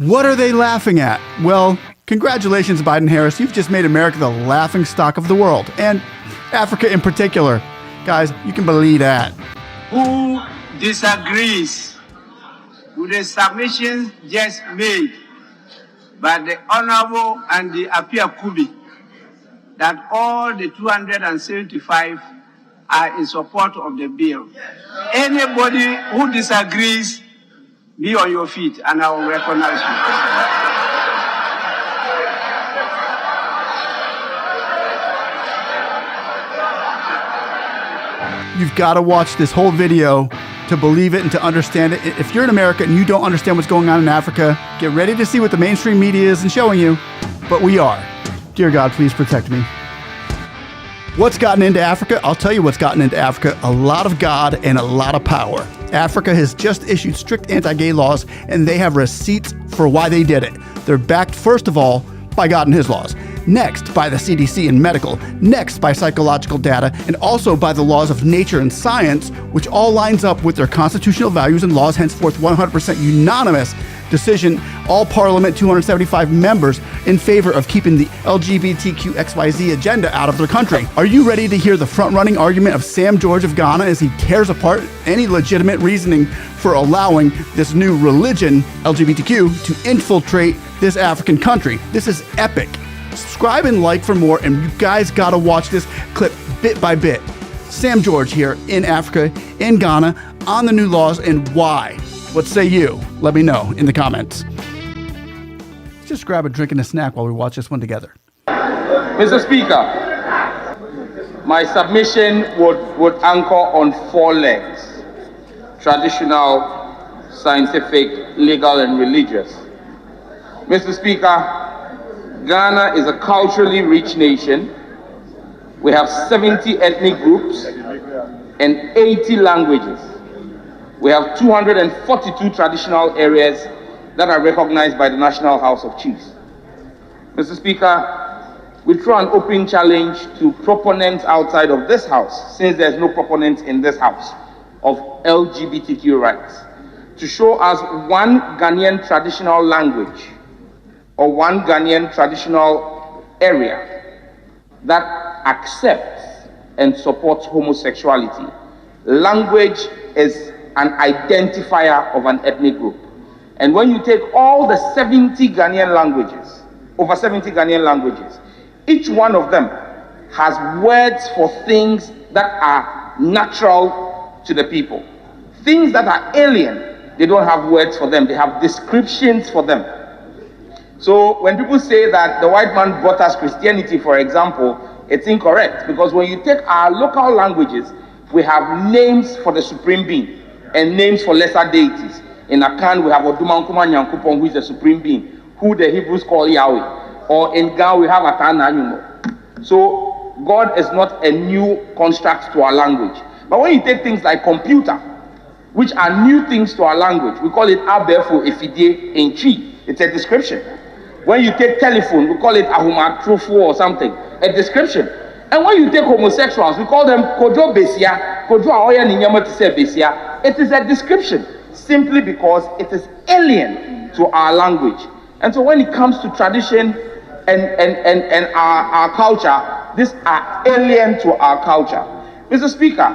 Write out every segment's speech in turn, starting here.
What are they laughing at? Well, congratulations, Biden-Harris. You've just made America the laughing stock of the world, and Africa in particular. Guys, you can believe that. Who disagrees with the submissions just made by the Honorable and the Apia Kubi that all the 275 are in support of the bill? Anybody who disagrees, be on your feet and I will recognize you. You've got to watch this whole video to believe it and to understand it. If you're in America and you don't understand what's going on in Africa, get ready to see what the mainstream media isn't showing you, but we are. Dear God, please protect me. What's gotten into Africa? I'll tell you what's gotten into Africa. A lot of God and a lot of power. Africa has just issued strict anti-gay laws, and they have receipts for why they did it. They're backed, first of all, by God and his laws. Next, by the CDC and medical. Next, by psychological data, and also by the laws of nature and science, which all lines up with their constitutional values and laws, henceforth 100% unanimous decision, all Parliament 275 members in favor of keeping the LGBTQXYZ agenda out of their country. Are you ready to hear the front-running argument of Sam George of Ghana as he tears apart any legitimate reasoning for allowing this new religion, LGBTQ, to infiltrate this African country? This is epic. Subscribe and like for more, and you guys gotta watch this clip bit by bit. Sam George here in Africa, in Ghana, on the new laws and why. What say you? Let me know in the comments. Let's just grab a drink and a snack while we watch this one together. Mr. Speaker, my submission would anchor on 4 legs: traditional, scientific, legal, and religious. Mr. Speaker, Ghana is a culturally rich nation. We have 70 ethnic groups and 80 languages. We have 242 traditional areas that are recognized by the National House of Chiefs. Mr. Speaker, we throw an open challenge to proponents outside of this house, since there's no proponents in this house, of LGBTQ rights, to show us one Ghanaian traditional language or one Ghanaian traditional area that accepts and supports homosexuality. Language is an identifier of an ethnic group. And when you take all the 70 Ghanaian languages, over 70 Ghanaian languages, each one of them has words for things that are natural to the people. Things that are alien, they don't have words for them, they have descriptions for them. So when people say that the white man brought us Christianity, for example, it's incorrect, because when you take our local languages, we have names for the supreme being and names for lesser deities. In Akan, we have Odumankuma Nyankupon, who is the supreme being, who the Hebrews call Yahweh. Or in Ga, we have Atana Anyumo. So God is not a new construct to our language. But when you take things like computer, which are new things to our language, we call it Abefo Efidie Enchi. It's a description. When you take telephone, we call it Ahumatrufu or something, a description. And when you take homosexuals, we call them Kojo Besia, Kojo Aoya Ninyama Tise Besia. It is a description, simply because it is alien to our language. And so when it comes to tradition and our culture, these are alien to our culture. Mr. Speaker,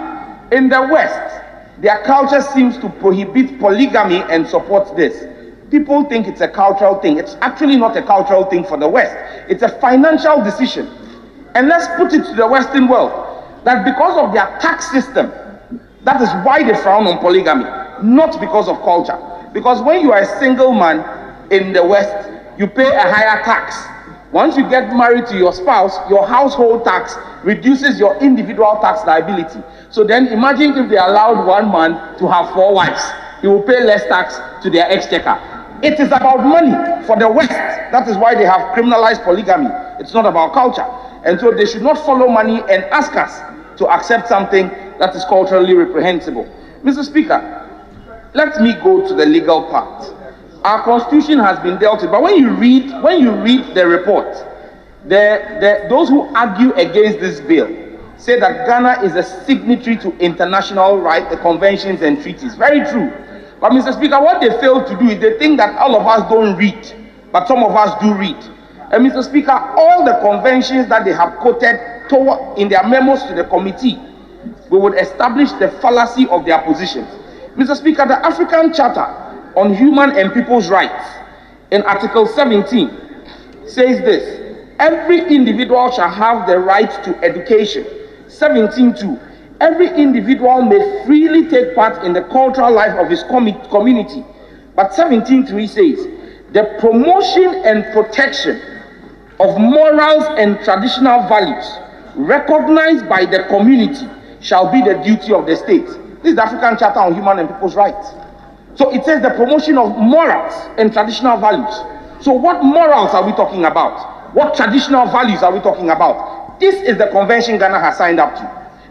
in the West, their culture seems to prohibit polygamy and support this. People think it's a cultural thing. It's actually not a cultural thing for the West. It's a financial decision. And let's put it to the Western world, that because of their tax system, that is why they frown on polygamy, not because of culture. Because when you are a single man in the West, you pay a higher tax. Once you get married to your spouse, your household tax reduces your individual tax liability. So then imagine if they allowed one man to have 4 wives. He will pay less tax to their exchequer. It is about money for the West. That is why they have criminalized polygamy. It's not about culture. And so they should not follow money and ask us to accept something that is culturally reprehensible. Mr. Speaker, let me go to the legal part. Our constitution has been dealt with, but when you read the report, those who argue against this bill say that Ghana is a signatory to international rights, the conventions and treaties. Very true. But Mr. Speaker, what they fail to do is they think that all of us don't read, but some of us do read. And Mr. Speaker, all the conventions that they have quoted in their memos to the committee, we would establish the fallacy of their positions. Mr. Speaker, the African Charter on Human and People's Rights in Article 17 says this: every individual shall have the right to education. 17.2, every individual may freely take part in the cultural life of his community. But 17.3 says, the promotion and protection of morals and traditional values recognized by the community shall be the duty of the state. This is the African Charter on Human and People's Rights. So it says the promotion of morals and traditional values. So what morals are we talking about? What traditional values are we talking about? This is the convention Ghana has signed up to.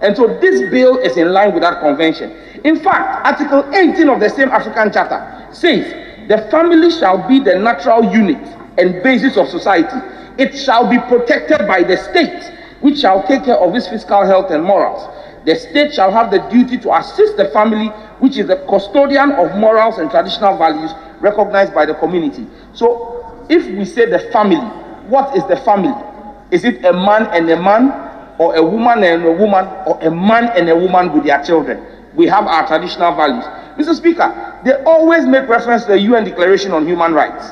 And so this bill is in line with that convention. In fact, Article 18 of the same African Charter says the family shall be the natural unit and basis of society. It shall be protected by the state, which shall take care of its fiscal health and morals. The state shall have the duty to assist the family, which is the custodian of morals and traditional values recognized by the community. So if we say the family, what is the family? Is it a man and a man, or a woman and a woman, or a man and a woman with their children? We have our traditional values. Mr. Speaker, they always make reference to the UN Declaration on Human Rights.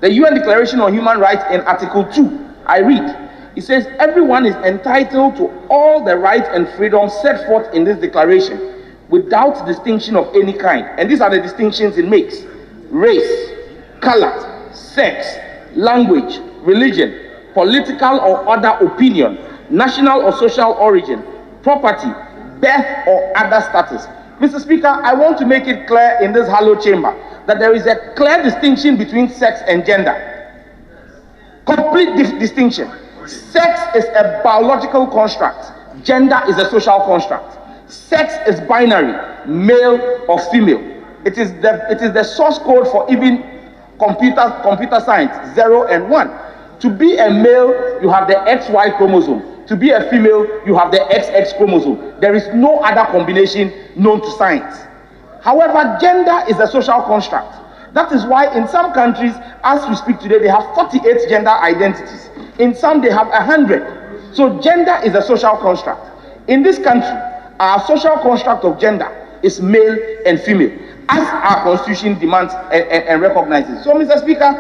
The UN Declaration on Human Rights in Article 2, I read, it says, everyone is entitled to all the rights and freedoms set forth in this declaration without distinction of any kind. And these are the distinctions it makes: race, color, sex, language, religion, political or other opinion, national or social origin, property, birth or other status. Mr. Speaker, I want to make it clear in this hallowed chamber that there is a clear distinction between sex and gender. Complete distinction. Sex is a biological construct. Gender is a social construct. Sex is binary, male or female. It is the source code for even computer science, 0 and 1. To be a male, you have the XY chromosome. To be a female, you have the XX chromosome. There is no other combination known to science. However, gender is a social construct. That is why in some countries, as we speak today, they have 48 gender identities. In some, they have 100. So gender is a social construct. In this country, our social construct of gender is male and female, as our constitution demands and recognizes. So, Mr. Speaker,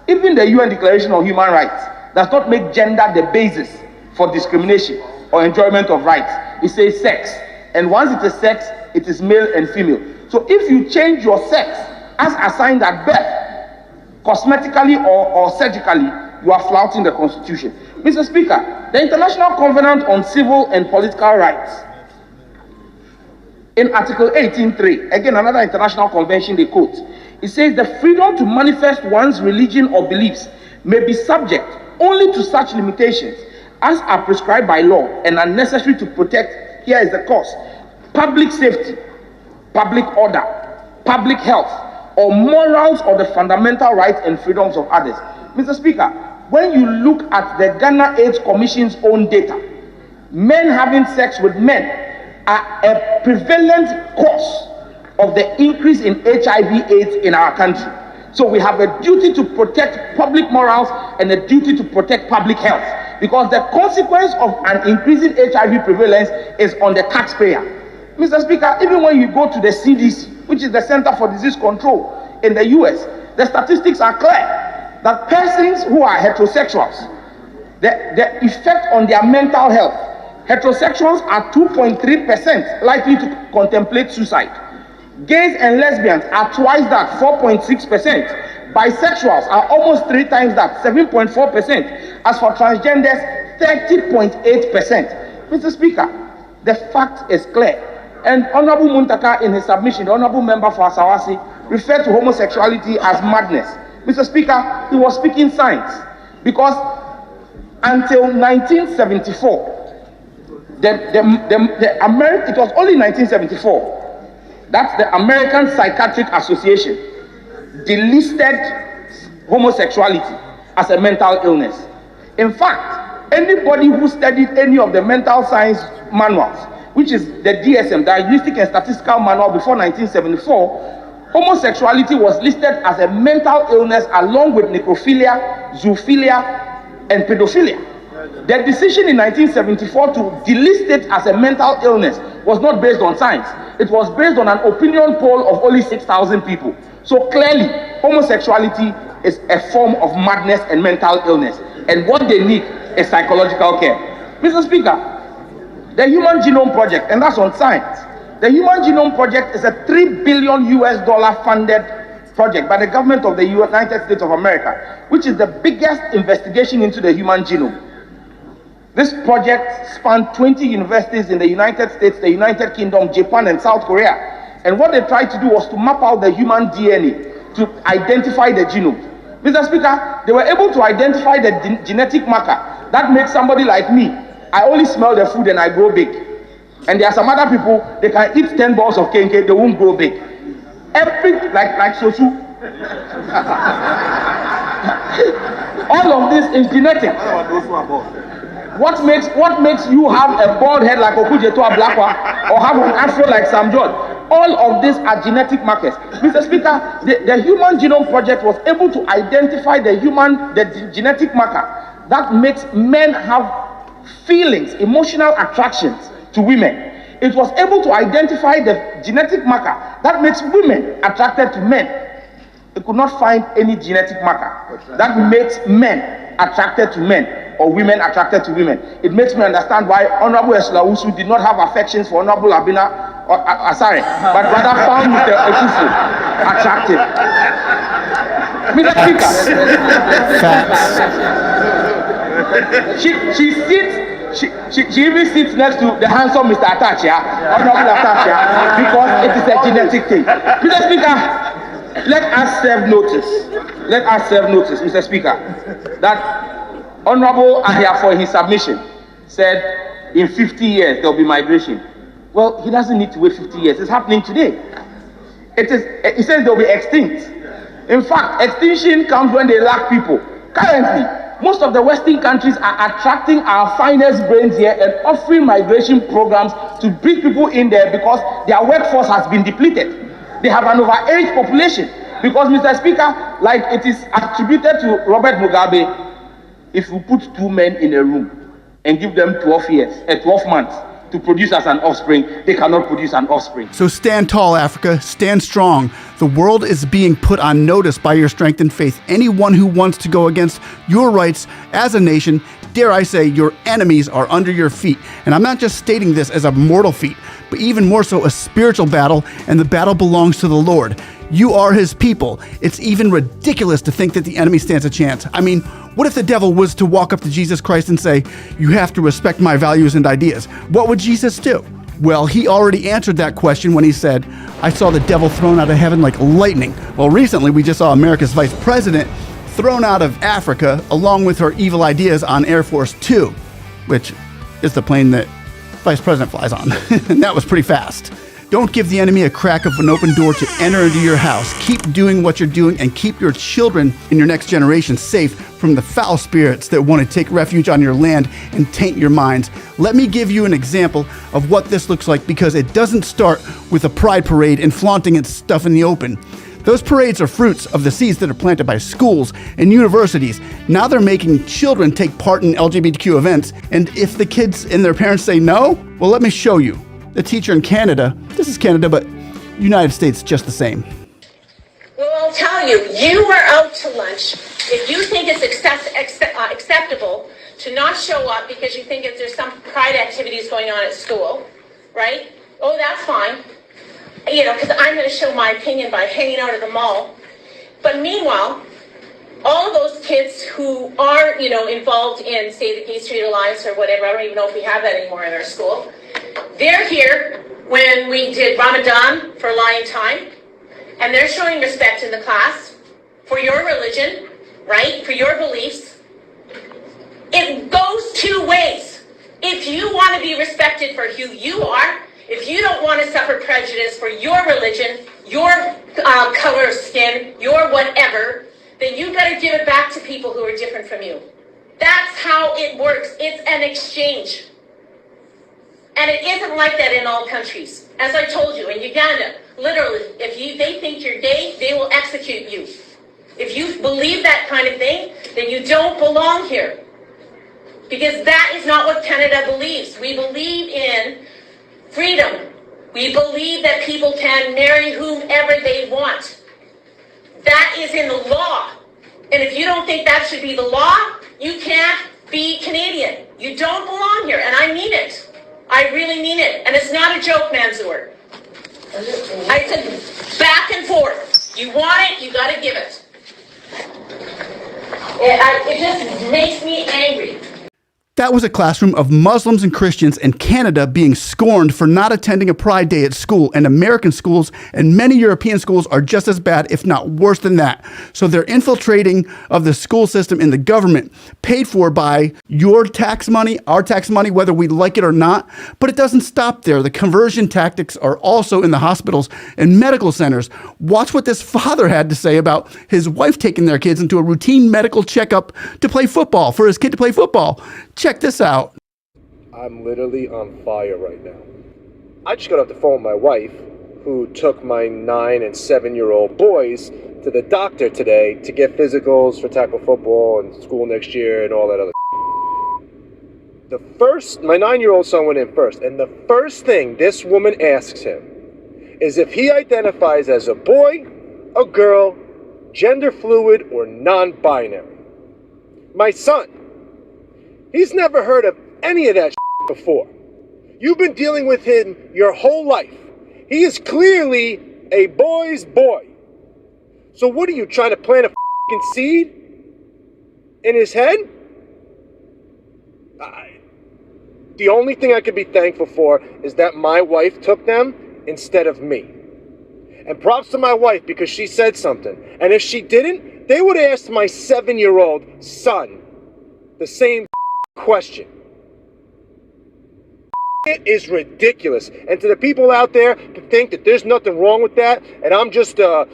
even the UN Declaration on Human Rights does not make gender the basis for discrimination or enjoyment of rights. It says sex. And once it is sex, it is male and female. So if you change your sex as assigned at birth, cosmetically or surgically, you are flouting the Constitution. Mr. Speaker, the International Covenant on Civil and Political Rights, in Article 18.3, again another international convention they quote, it says the freedom to manifest one's religion or beliefs may be subject only to such limitations as are prescribed by law and are necessary to protect, here is the cause, public safety, public order, public health, or morals or the fundamental rights and freedoms of others. Mr. Speaker, when you look at the Ghana AIDS Commission's own data, men having sex with men are a prevalent cause of the increase in HIV/AIDS in our country. So we have a duty to protect public morals and a duty to protect public health, because the consequence of an increasing HIV prevalence is on the taxpayer. Mr. Speaker, even when you go to the CDC, which is the Center for Disease Control in the US, the statistics are clear that persons who are heterosexuals, the effect on their mental health, heterosexuals are 2.3% likely to contemplate suicide. Gays and lesbians are twice that, 4.6%. Bisexuals are almost 3 times that, 7.4%. As for transgenders, 30.8%. Mr. Speaker, the fact is clear. And Honorable Muntaka, in his submission, the Honorable Member for Asawasi, referred to homosexuality as madness. Mr. Speaker, he was speaking science, because until 1974, it was only 1974 that the American Psychiatric Association delisted homosexuality as a mental illness. In fact, anybody who studied any of the mental science manuals, which is the DSM, Diagnostic and Statistical Manual, before 1974, homosexuality was listed as a mental illness along with necrophilia, zoophilia, and pedophilia. The decision in 1974 to delist it as a mental illness was not based on science. It was based on an opinion poll of only 6,000 people. So clearly, homosexuality is a form of madness and mental illness. And what they need is psychological care. Mr. Speaker, the Human Genome Project, and that's on science. The Human Genome Project is a $3 billion funded project by the government of the United States of America, which is the biggest investigation into the human genome. This project spanned 20 universities in the United States, the United Kingdom, Japan, and South Korea. And what they tried to do was to map out the human DNA to identify the genome. Mr. Speaker, they were able to identify the genetic marker that makes somebody like me. I only smell the food and I grow big. And there are some other people, they can eat 10 balls of kenke, they won't grow big. Like Sosu. All of this is genetic. What about those who are bald? What makes you have a bald head like Okujeto Ablakwa or have an afro like Sam George? All of these are genetic markers. Mr. Speaker, the Human Genome Project was able to identify the genetic marker that makes men have feelings, emotional attractions to women. It was able to identify the genetic marker that makes women attracted to men. It could not find any genetic marker that makes men attracted to men or women attracted to women. It makes me understand why Honorable Esla Usu did not have affections for Honorable Abina or Asare, but rather found Mr. Ekufu attractive. Mr. Speaker, she even sits next to the handsome Mr. Atachia, Honorable Atachia, because it is a genetic thing. Mr. Speaker, let us serve notice, Mr. Speaker, that Honorable Ahia, for his submission, said in 50 years there will be migration. Well, he doesn't need to wait 50 years. It's happening today. He says they'll be extinct. In fact, extinction comes when they lack people. Currently, most of the Western countries are attracting our finest brains here and offering migration programs to bring people in there because their workforce has been depleted. They have an overage population. Because, Mr. Speaker, like it is attributed to Robert Mugabe, if you put two men in a room and give them 12 months to produce as an offspring, they cannot produce an offspring. So stand tall, Africa. Stand strong. The world is being put on notice by your strength and faith. Anyone who wants to go against your rights as a nation, dare I say, your enemies are under your feet. And I'm not just stating this as a mortal feat, but even more so a spiritual battle, and the battle belongs to the Lord. You are his people. It's even ridiculous to think that the enemy stands a chance. I mean, what if the devil was to walk up to Jesus Christ and say, "You have to respect my values and ideas"? What would Jesus do? Well, he already answered that question when he said, "I saw the devil thrown out of heaven like lightning." Well, recently we just saw America's vice president thrown out of Africa along with her evil ideas on Air Force Two, which is the plane that Vice President flies on. And that was pretty fast. Don't give the enemy a crack of an open door to enter into your house. Keep doing what you're doing and keep your children and your next generation safe from the foul spirits that want to take refuge on your land and taint your minds. Let me give you an example of what this looks like, because it doesn't start with a pride parade and flaunting its stuff in the open. Those parades are fruits of the seeds that are planted by schools and universities. Now they're making children take part in LGBTQ events, and if the kids and their parents say no, well, let me show you. The teacher in Canada, this is Canada, but United States just the same. Well, I'll tell you, you were out to lunch. If you think it's acceptable to not show up because you think there's some pride activities going on at school, right? Oh, that's fine. You know, because I'm going to show my opinion by hanging out at the mall. But meanwhile, all of those kids who are, involved in, say, the Gay Street Alliance or whatever, I don't even know if we have that anymore in our school, they're here when we did Ramadan for Lion Time, and they're showing respect in the class for your religion, right, for your beliefs. It goes two ways. If you want to be respected for who you are, if you don't want to suffer prejudice for your religion, your color of skin, your whatever, then you better give it back to people who are different from you. That's how it works. It's an exchange. And it isn't like that in all countries. As I told you, in Uganda, literally, if they think you're gay, they will execute you. If you believe that kind of thing, then you don't belong here. Because that is not what Canada believes. We believe in freedom. We believe that people can marry whomever they want. That is in the law. And if you don't think that should be the law, you can't be Canadian. You don't belong here, and I mean it. I really mean it. And it's not a joke, Mansour. I said back and forth. You want it, you got to give it. It just makes me angry. That was a classroom of Muslims and Christians in Canada being scorned for not attending a Pride Day at school, and American schools and many European schools are just as bad, if not worse than that. So they're infiltrating of the school system in the government, paid for by your tax money, our tax money, whether we like it or not. But it doesn't stop there. The conversion tactics are also in the hospitals and medical centers. Watch what this father had to say about his wife taking their kids into a routine medical checkup to play football, for his kid to play football. Check this out. I'm literally on fire right now. I just got off the phone with my wife, who took my 9 and 7-year-old boys to the doctor today to get physicals for tackle football and school next year and all that other my 9-year-old son went in first, and the first thing this woman asks him is if he identifies as a boy, a girl, gender fluid, or non-binary. My son, he's never heard of any of that before. You've been dealing with him your whole life. He is clearly a boy's boy. So what are you, trying to plant a seed in his head? The only thing I could be thankful for is that my wife took them instead of me. And props to my wife because she said something. And if she didn't, they would have asked my 7-year-old son the same question. It is ridiculous. And to the people out there that think that there's nothing wrong with that, and I'm just a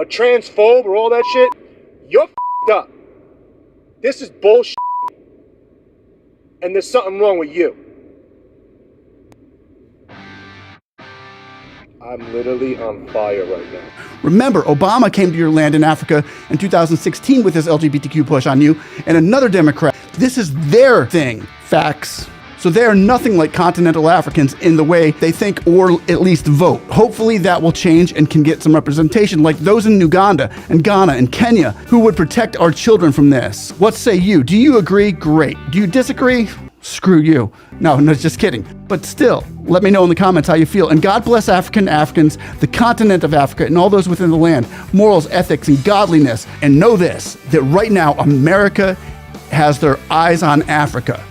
transphobe or all that shit, you're up. This is bullshit. And there's something wrong with you. I'm literally on fire right now. Remember, Obama came to your land in Africa in 2016 with his LGBTQ push on you, and another Democrat. This is their thing. Facts. So they are nothing like continental Africans in the way they think or at least vote. Hopefully that will change and can get some representation like those in Uganda and Ghana and Kenya who would protect our children from this. What say you? Do you agree? Great. Do you disagree? Screw you. No, just kidding. But still, let me know in the comments how you feel. And God bless Africans, the continent of Africa, and all those within the land. Morals, ethics, and godliness. And know this, that right now America has their eyes on Africa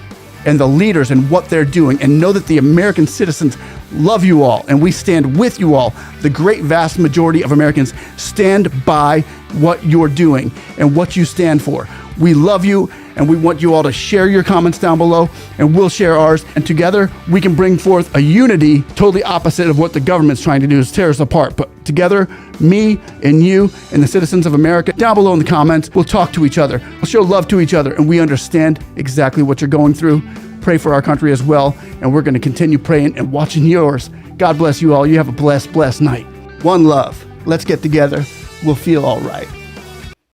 and the leaders and what they're doing, and know that the American citizens love you all, and we stand with you all. The great vast majority of Americans stand by what you're doing and what you stand for. We love you, and we want you all to share your comments down below, and we'll share ours, and together we can bring forth a unity totally opposite of what the government's trying to do, is tear us apart. But together, me and you and the citizens of America, down below in the comments, we'll talk to each other. We'll show love to each other, and we understand exactly what you're going through. Pray for our country as well, and we're going to continue praying and watching yours. God bless you all. You have a blessed, blessed night. One love. Let's get together. We'll feel all right.